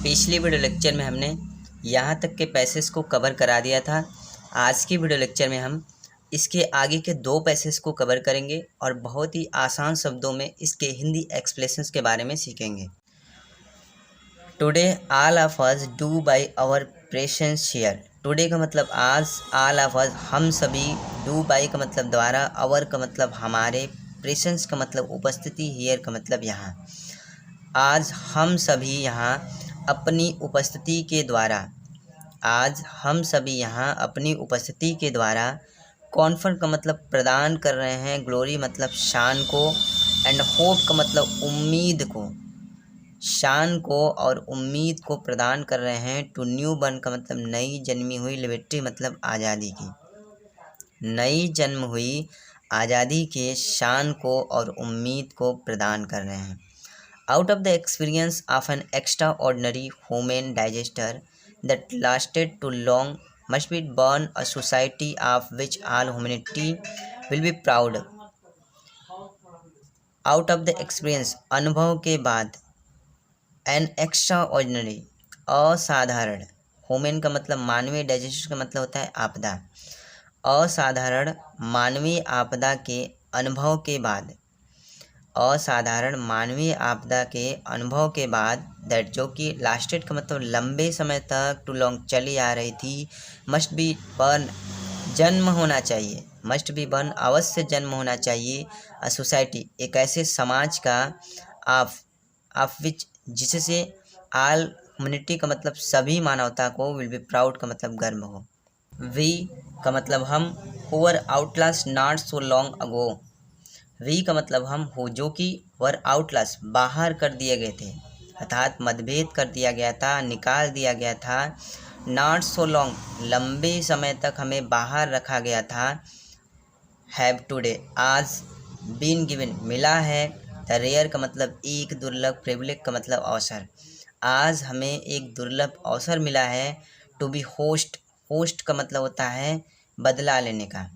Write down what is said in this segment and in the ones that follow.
पिछली video lecture में हमने यहाँ तक के पैसेज को कवर करा दिया था। आज की वीडियो लेक्चर में हम इसके आगे के 2 पैसेज को कवर करेंगे और बहुत ही आसान शब्दों में इसके हिंदी एक्सप्लेशंस के बारे में सीखेंगे। Today all of us do by our presence share. Today का मतलब आज, ऑल ऑफ अस हम सभी, डू बाय का मतलब द्वारा, आवर का मतलब हमारे, प्रेजेंस का मतलब उपस्थिति, हियर का मतलब यहाँ। आज हम सभी यहाँ अपनी उपस्थिति के द्वारा, आज हम सभी यहाँ अपनी उपस्थिति के द्वारा, कॉन्फर का मतलब प्रदान कर रहे हैं, ग्लोरी मतलब शान को, एंड होप का मतलब उम्मीद को, शान को और उम्मीद को प्रदान कर रहे हैं। टू न्यू बर्न का मतलब नई जन्मी हुई, लिबर्टी मतलब आज़ादी की, नई जन्म हुई आज़ादी के शान को और उम्मीद को प्रदान कर रहे हैं। Out of the experience of an extraordinary human disaster that lasted too long must be born a society of which all humanity will be proud. Out of the experience अनुभव के बाद, an extraordinary असाधारण, human का मतलब मानवीय, disaster का मतलब होता है आपदा, असाधारण मानवीय आपदा के अनुभव के बाद, असाधारण मानवीय आपदा के अनुभव के बाद, दैट जो कि लास्टेड का मतलब लंबे समय तक, टू लॉन्ग चली आ रही थी, मस्ट बी बर्न जन्म होना चाहिए, मस्ट बी बर्न अवश्य जन्म होना चाहिए, अ सोसाइटी एक ऐसे समाज का, ऑफ विच जिससे आल ह्यूमैनिटी का मतलब सभी मानवता को, विल बी प्राउड का मतलब गर्व हो, वी का मतलब हम, whoever outlast not so long ago, we का मतलब हम हो जो कि वर आउटलास्ट बाहर कर दिए गए थे, अर्थात मतभेद कर दिया गया था, निकाल दिया गया था, नॉट सो लॉन्ग लंबे समय तक हमें बाहर रखा गया था, हैव टुडे आज, बीन गिवन मिला है, द रेयर का मतलब एक दुर्लभ, प्रिविलेज का मतलब अवसर, आज हमें एक दुर्लभ अवसर मिला है, टू बी होस्ट, होस्ट का मतलब होता है बदला लेने का,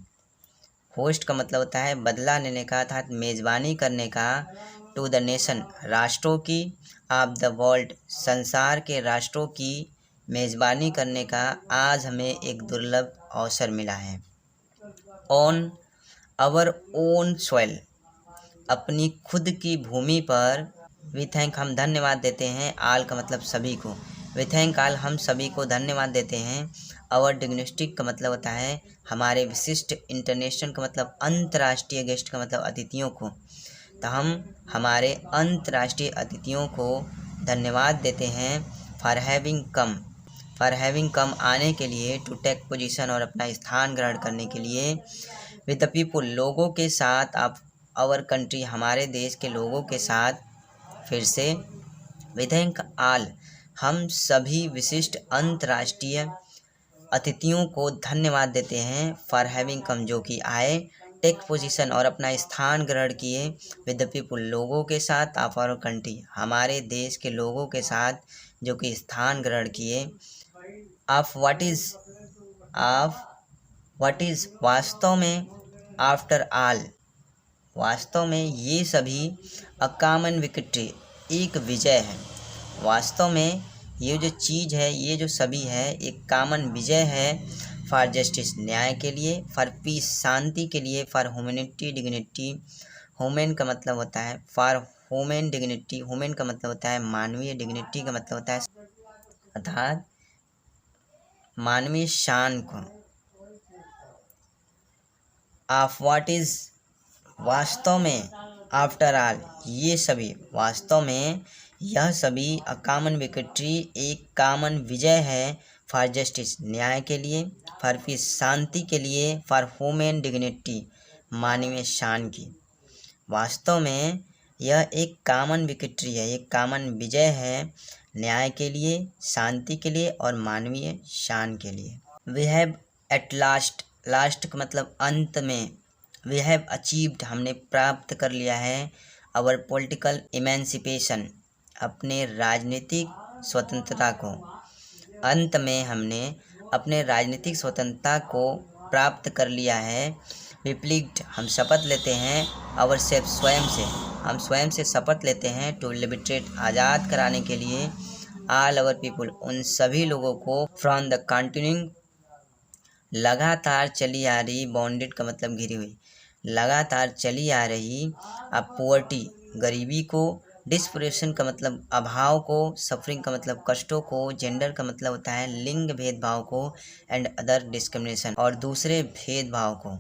होस्ट का मतलब होता है बदला लेने का, अर्थात मेज़बानी करने का, टू द नेशन राष्ट्रों की, ऑफ द वर्ल्ड संसार के राष्ट्रों की मेज़बानी करने का आज हमें एक दुर्लभ अवसर मिला है। ऑन आवर ओन सॉइल अपनी खुद की भूमि पर, वी थैंक हम धन्यवाद देते हैं, आल का मतलब सभी को, वी थैंक आल हम सभी को धन्यवाद देते हैं, आवर डिग्निस्टिक का मतलब होता है हमारे विशिष्ट, इंटरनेशनल का मतलब अंतर्राष्ट्रीय, गेस्ट का मतलब अतिथियों को, तो हम हमारे अंतर्राष्ट्रीय अतिथियों को धन्यवाद देते हैं, फॉर हैविंग कम आने के लिए, टू टेक पोजीशन और अपना स्थान ग्रहण करने के लिए, विद द पीपुल लोगों के साथ, ऑफ आवर कंट्री हमारे देश के लोगों के साथ, फिर से वी थैंक आल हम सभी विशिष्ट अंतर्राष्ट्रीय अतिथियों को धन्यवाद देते हैं, फॉर हैविंग कम जो कि आए, टेक पोजीशन और अपना स्थान ग्रहण किए, विद द पीपुल लोगों के साथ, ऑफ आवर कंट्री हमारे देश के लोगों के साथ जो कि स्थान ग्रहण किए, ऑफ व्हाट इज़ वास्तव में, आफ्टर ऑल वास्तव में, ये सभी अ कॉमन विक्ट्री एक विजय है, वास्तव में ये जो चीज़ है, ये जो सभी है, एक कॉमन विजय है, फॉर जस्टिस न्याय के लिए, फॉर पीस शांति के लिए, फॉर ह्यूमैनिटी डिग्निटी, ह्यूमन का मतलब होता है फॉर ह्यूमन डिग्निटी, ह्यूमन का मतलब होता है मानवीय, डिग्निटी का मतलब होता है अर्थात मानवीय शान को, ऑफ व्हाट इज़ वास्तव में, आफ्टर ऑल ये सभी, वास्तव में यह सभी, अ कॉमन विक्ट्री एक कॉमन विजय है, फॉर जस्टिस न्याय के लिए, फॉर पीस शांति के लिए, फॉर ह्यूमन डिग्निटी मानवीय शान की, वास्तव में यह एक कॉमन विक्ट्री है, एक कॉमन विजय है, न्याय के लिए, शांति के लिए और मानवीय शान के लिए। We have at last, last का मतलब अंत में, वी हैव अचीव्ड हमने प्राप्त कर लिया है, आवर पॉलिटिकल इमेंसिपेशन अपने राजनीतिक स्वतंत्रता को, अंत में हमने अपने राजनीतिक स्वतंत्रता को प्राप्त कर लिया है, वी प्लीड हम शपथ लेते हैं, आवर सेल्फ स्वयं से, हम स्वयं से शपथ लेते हैं, टू लिबरेट आज़ाद कराने के लिए, ऑल अवर पीपुल, उन सभी लोगों को, फ्रॉम द कंटिन्यूइंग, लगातार चली आ रही, बॉन्डेड का मतलब घिरी हुई, लगातार चली आ रही, अब पुअर्टी गरीबी को, डिस्प्रेशन का मतलब अभाव को, सफरिंग का मतलब कष्टों को, जेंडर का मतलब होता है लिंग भेदभाव को, एंड अदर डिस्क्रिमिनेशन और दूसरे भेदभाव को।